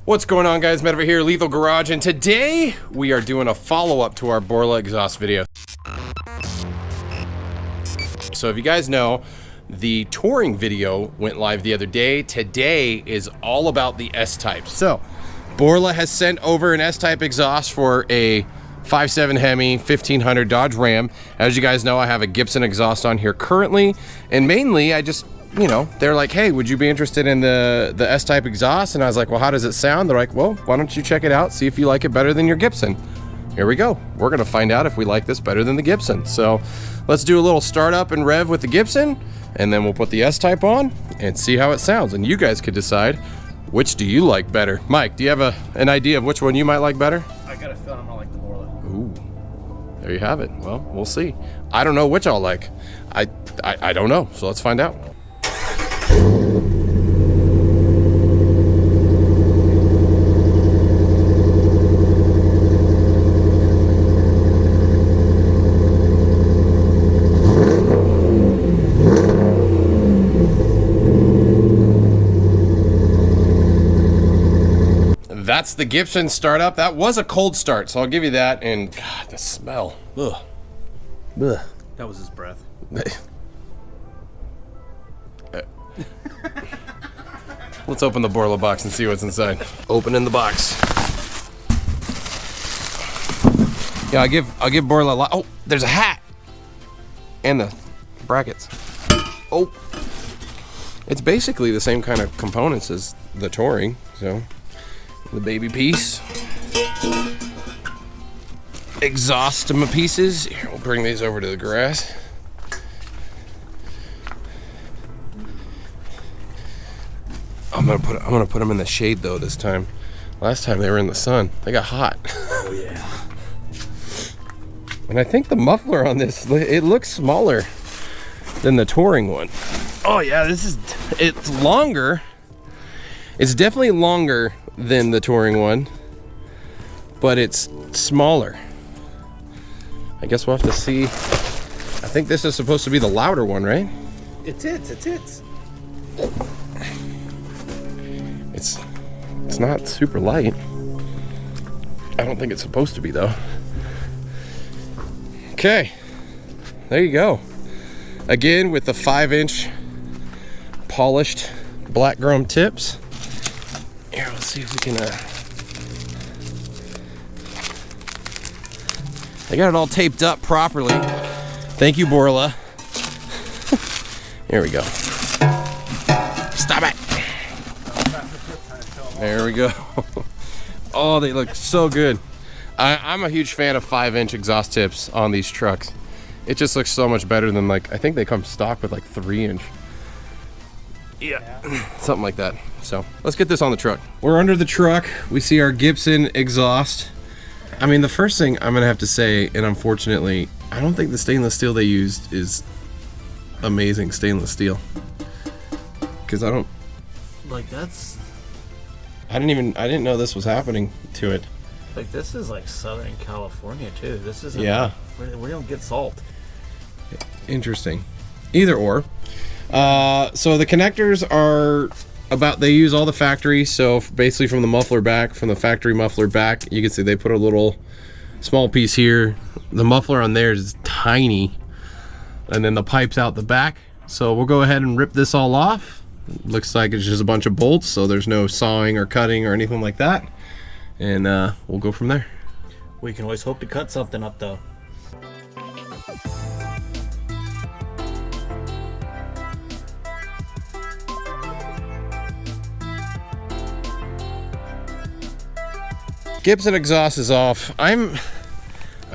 What's going on, guys? Matt over here, Lethal Garage, and today we are doing a follow-up to our Borla exhaust video. So if you guys know, the touring video went live the other day. Today is all about the S-Type. So Borla has sent over an S-Type exhaust for a 5.7 Hemi 1500 Dodge Ram. As you guys know, I have a Gibson exhaust on here currently, and mainly I just, you know, they're like, hey, would you be interested in the S-Type exhaust? And I was like, well, how does it sound? They're like, well, why don't you check it out, see if you like it better than your Gibson. Here we go. We're gonna find out if we like this better than the Gibson. So let's do a little startup and rev with the Gibson, and then we'll put the S-Type on and see how it sounds. And you guys could decide, which do you like better? Mike, do you have an idea of which one you might like better? I got a feeling I'm gonna like the Borla. Ooh, there you have it. Well, we'll see. I don't know which I'll like. I don't know, so let's find out. That's the Gibson startup. That was a cold start, so I'll give you that. And God, the smell. Ugh. Ugh. That was his breath. Let's open the Borla box and see what's inside. Opening the box. Yeah, I'll give Borla a lot. Oh, there's a hat and the brackets. Oh, it's basically the same kind of components as the touring. So the baby piece, exhaust pieces. Here, we'll bring these over to the grass. I'm gonna put them in the shade though this time. Last time they were in the sun. They got hot. Oh yeah. And I think the muffler on this, it looks smaller than the touring one. Oh yeah, it's longer. It's definitely longer than the touring one, but it's smaller. I guess we'll have to see. I think this is supposed to be the louder one, right? It's. It's not super light. I don't think it's supposed to be though. Okay, there you go. Again with the 5-inch polished black chrome tips. Here, let's see if we can, they got it all taped up properly. Thank you, Borla. Here we go. Stop it. There we go. Oh, they look so good. I'm a huge fan of 5-inch exhaust tips on these trucks. It just looks so much better than, like, I think they come stock with like 3-inch. Yeah, something like that. So let's get this on the truck. We're under the truck. We see our Gibson exhaust. I mean, the first thing I'm gonna have to say, and unfortunately, I don't think the stainless steel they used is amazing stainless steel. Because I don't Like that's. I didn't know this was happening to it. Like this is like Southern California too. This isn't. Yeah. We don't get salt. Interesting. Either or. So the connectors are they use all the factory. So basically from the muffler back, from the factory muffler back, you can see they put a little small piece here. The muffler on there is tiny. And then the pipe's out the back. So we'll go ahead and rip this all off. Looks like it's just a bunch of bolts, so there's no sawing or cutting or anything like that. And we'll go from there. We can always hope to cut something up though. Gibson exhaust is off. I'm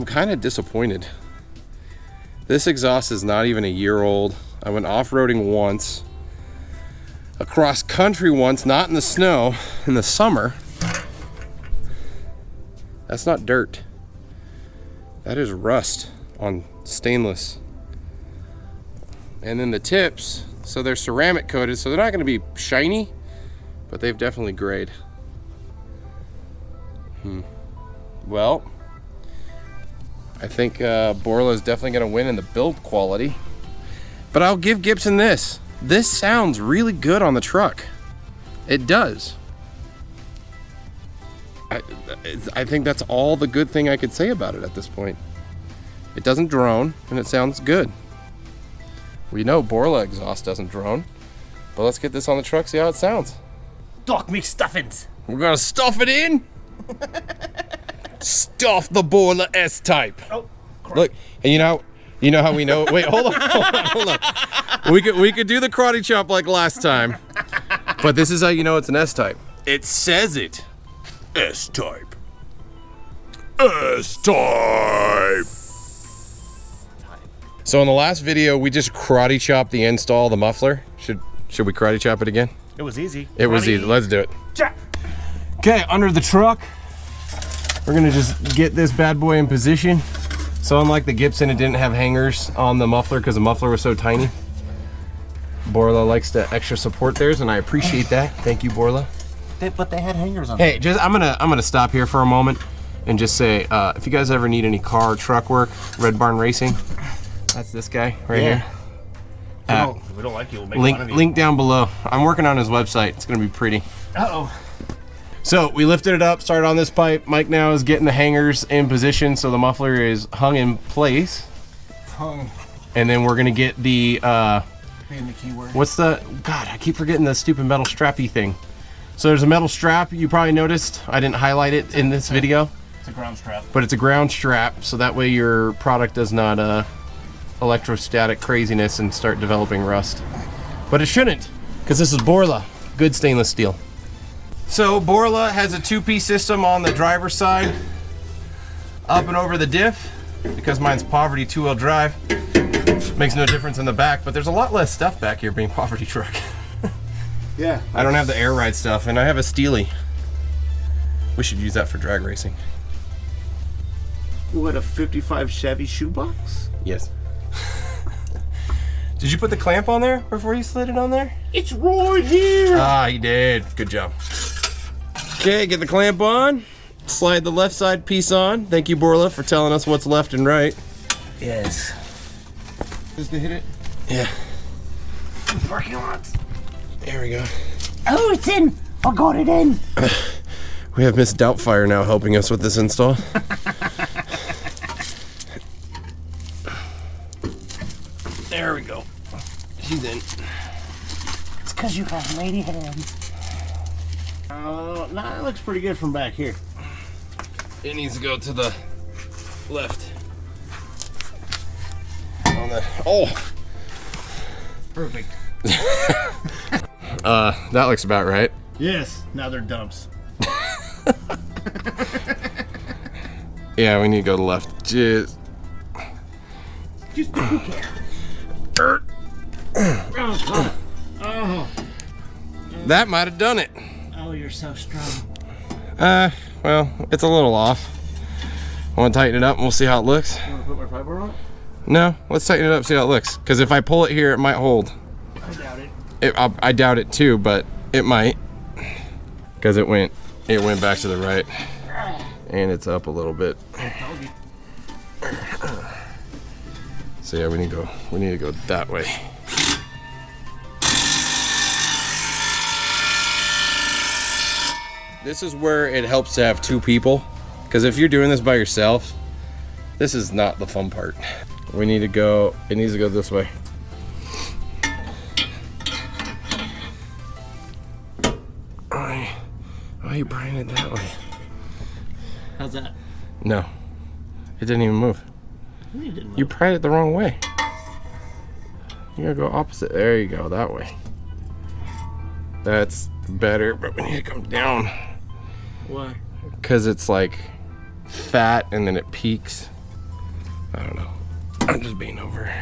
kind of disappointed. This exhaust is not even a year old. I went off-roading once, across country once, not in the snow, in the summer. That's not dirt. That is rust on stainless. And then the tips, so they're ceramic coated, so they're not going to be shiny, but they've definitely grayed. Well, I think Borla is definitely going to win in the build quality. But I'll give Gibson this. This sounds really good on the truck. It does. I think that's all the good thing I could say about it at this point. It doesn't drone, and it sounds good. We know Borla exhaust doesn't drone, but let's get this on the truck, see how it sounds. Dog meat stuffings. We're gonna stuff it in. Stuff the Borla S-Type. Oh, crap. Look, and you know how we know. Wait, hold on. We could do the karate chop like last time, but this is how you know it's an S-Type. It says it. S-Type. S-Type. So in the last video, we just karate chopped the install of the muffler. Should we karate chop it again? It was easy. It was easy. Let's do it. Chop. Okay, under the truck, we're gonna just get this bad boy in position. So unlike the Gibson, it didn't have hangers on the muffler because the muffler was so tiny. Borla likes to extra support theirs, and I appreciate that. Thank you, Borla. But they had hangers on. Hey, I'm gonna stop here for a moment and just say, if you guys ever need any car or truck work, Red Barn Racing, that's this guy right here. If we don't like you, we'll make fun of you. Link down below. I'm working on his website. It's gonna be pretty. Uh-oh. So we lifted it up, started on this pipe. Mike now is getting the hangers in position so the muffler is hung in place. Hung. And then we're gonna get the, Being the key word. what's the, God, I keep forgetting the stupid metal strappy thing. So there's a metal strap, you probably noticed. I didn't highlight it in this video. It's a ground strap. But it's a ground strap, so that way your product does not electrostatic craziness and start developing rust. But it shouldn't, because this is Borla, good stainless steel. So Borla has a two-piece system on the driver's side, up and over the diff, because mine's poverty two-wheel drive. Makes no difference in the back, but there's a lot less stuff back here being poverty truck. Yeah. I don't have the air ride stuff, and I have a Steely. We should use that for drag racing. What, a 55 Chevy shoebox? Yes. Did you put the clamp on there before you slid it on there? It's right here. Ah, he did. Good job. Okay, get the clamp on. Slide the left side piece on. Thank you, Borla, for telling us what's left and right. Yes. Just to hit it? Yeah. Parking lots. There we go. Oh, it's in. I got it in. We have Miss Doubtfire now helping us with this install. There we go. She's in. It's because you have lady hands. Nah, it looks pretty good from back here. It needs to go to the left. On the, oh! Perfect. That looks about right. Yes. Now they're dumps. Yeah, we need to go to the left. Just a quick hair. Oh. That might have done it. Oh, you're so strong. Well, it's a little off. I want to tighten it up and we'll see how it looks. You want to put my fiber on? No, let's tighten it up, see how it looks. Because if I pull it here, it might hold. I doubt it. I doubt it too, but it might. Because it went back to the right. And it's up a little bit. So yeah, we need to go that way. This is where it helps to have two people, because if you're doing this by yourself, this is not the fun part. It needs to go this way. Why are you prying it that way? How's that? No, it didn't even move. You didn't move. You pried it the wrong way. You gotta go opposite. There you go, that way. That's better, but we need to come down. Why? Because it's like fat and then it peaks. I don't know. I'm just being over.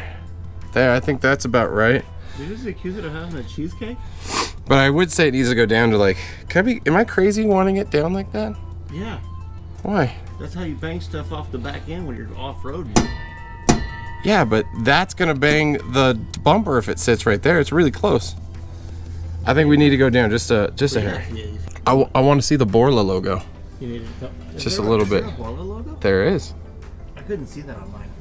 There, I think that's about right. Did you just accuse it of having a cheesecake? But I would say it needs to go down to like, am I crazy wanting it down like that? Yeah. Why? That's how you bang stuff off the back end when you're off-road. Yeah, but that's gonna bang the bumper if it sits right there. It's really close. I think we need to go down just a hair. Yeah. I want to see the Borla logo. You need to Just a little bit. Is there a Borla logo? There is. I couldn't see that online.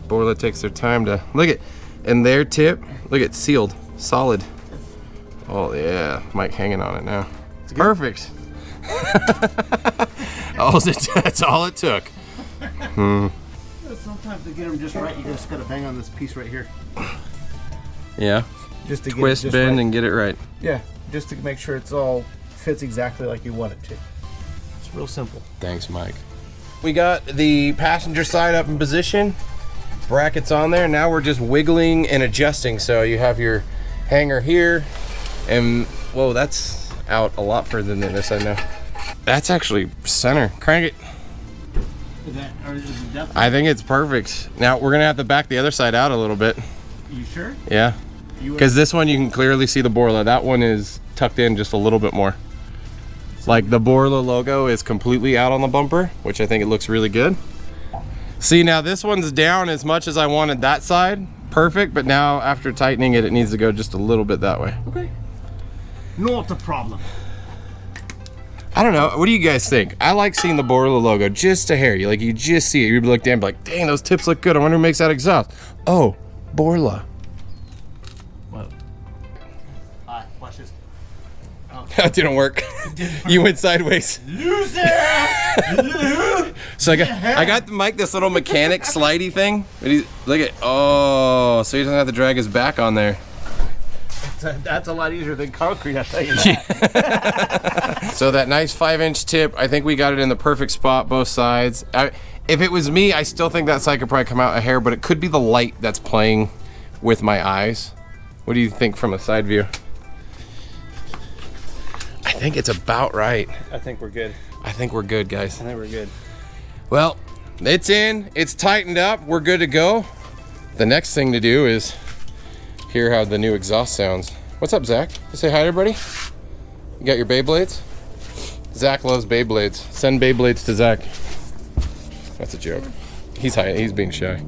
Borla takes their time to look at, and their tip, look at sealed, solid. Oh yeah, Mike hanging on it now. Perfect. That's all it took. Sometimes to get them just right, you just gotta bang on this piece right here. Yeah. Just to twist, get it just bend, right. and get it right. Yeah, just to make sure it's all fits exactly like you want it to. It's real simple. Thanks, Mike. We got the passenger side up in position. Brackets on there. Now we're just wiggling and adjusting. So you have your hanger here, and whoa, that's out a lot further than this, I know. That's actually center. Crank it. Is that, or is it definitely? I think it's perfect. Now we're gonna have to back the other side out a little bit. You sure? Yeah. Because this one you can clearly see the Borla. That one is tucked in just a little bit more. Like the Borla logo is completely out on the bumper, which I think it looks really good. See, now this one's down as much as I wanted that side. Perfect, but now after tightening it, it needs to go just a little bit that way. Okay. Not a problem. I don't know. What do you guys think? I like seeing the Borla logo just a hair. You just see it. You look down, be like, dang, those tips look good. I wonder who makes that exhaust. Oh, Borla. What? Watch this. Oh. That didn't work. You went sideways. Loser! So I got Mike this little mechanic slidey thing. Look at, oh, so he doesn't have to drag his back on there. That's a lot easier than concrete, I'll tell you that. So that nice 5-inch tip, I think we got it in the perfect spot, both sides. If it was me, I still think that side could probably come out a hair, but it could be the light that's playing with my eyes. What do you think from a side view? I think it's about right. I think we're good. I think we're good, guys. I think we're good. Well, it's in, it's tightened up, we're good to go. The next thing to do is hear how the new exhaust sounds. What's up, Zach? You say hi to everybody? You got your Beyblades? Zach loves Beyblades. Send Beyblades to Zach. That's a joke. He's being shy.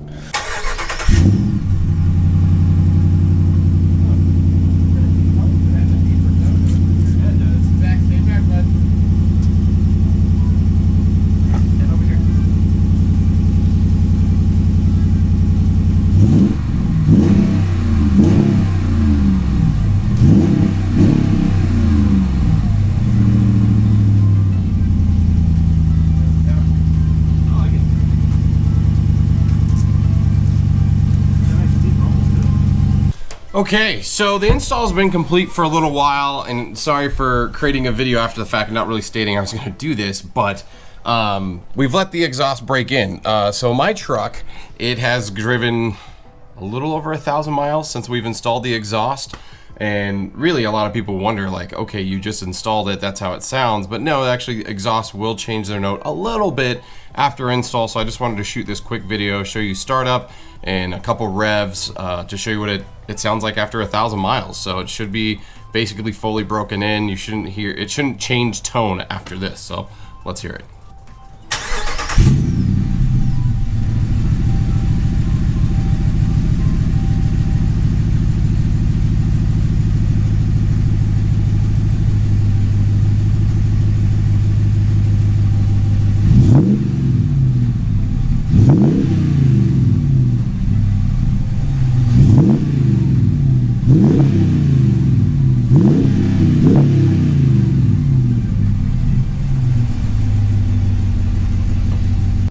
Okay, so the install's been complete for a little while, and sorry for creating a video after the fact and not really stating I was gonna do this, but we've let the exhaust break in. So my truck, it has driven a little over 1,000 miles since we've installed the exhaust, and really a lot of people wonder, like, okay, you just installed it, that's how it sounds, but no, actually exhaust will change their note a little bit after install, so I just wanted to shoot this quick video, show you startup and a couple revs to show you what it sounds like after 1,000 miles. So it should be basically fully broken in. You shouldn't hear, it shouldn't change tone after this. So let's hear it.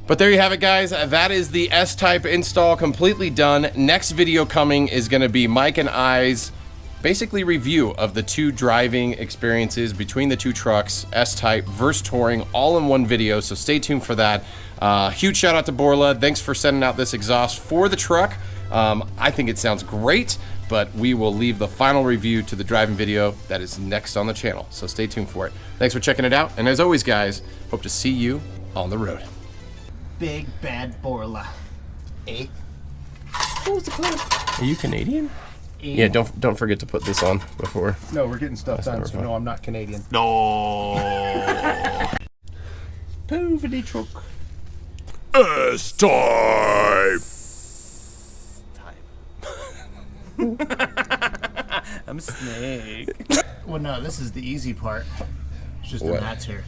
But there you have it, guys. That is the S-Type install completely done. Next video coming is gonna be Mike and I's basically review of the two driving experiences between the two trucks, S-Type versus Touring, all in one video, so stay tuned for that. Huge shout out to Borla. Thanks for sending out this exhaust for the truck. I think it sounds great, but we will leave the final review to the driving video that is next on the channel, so stay tuned for it. Thanks for checking it out, and as always, guys, hope to see you on the road. Big bad Borla. Eh? What was the club? Are you Canadian? Yeah, don't forget to put this on before. No, we're getting stuff done, so no, I'm not Canadian. No. Poverty truck. S-Type. I'm a snake. Well, no, this is the easy part. It's just What? the mats here.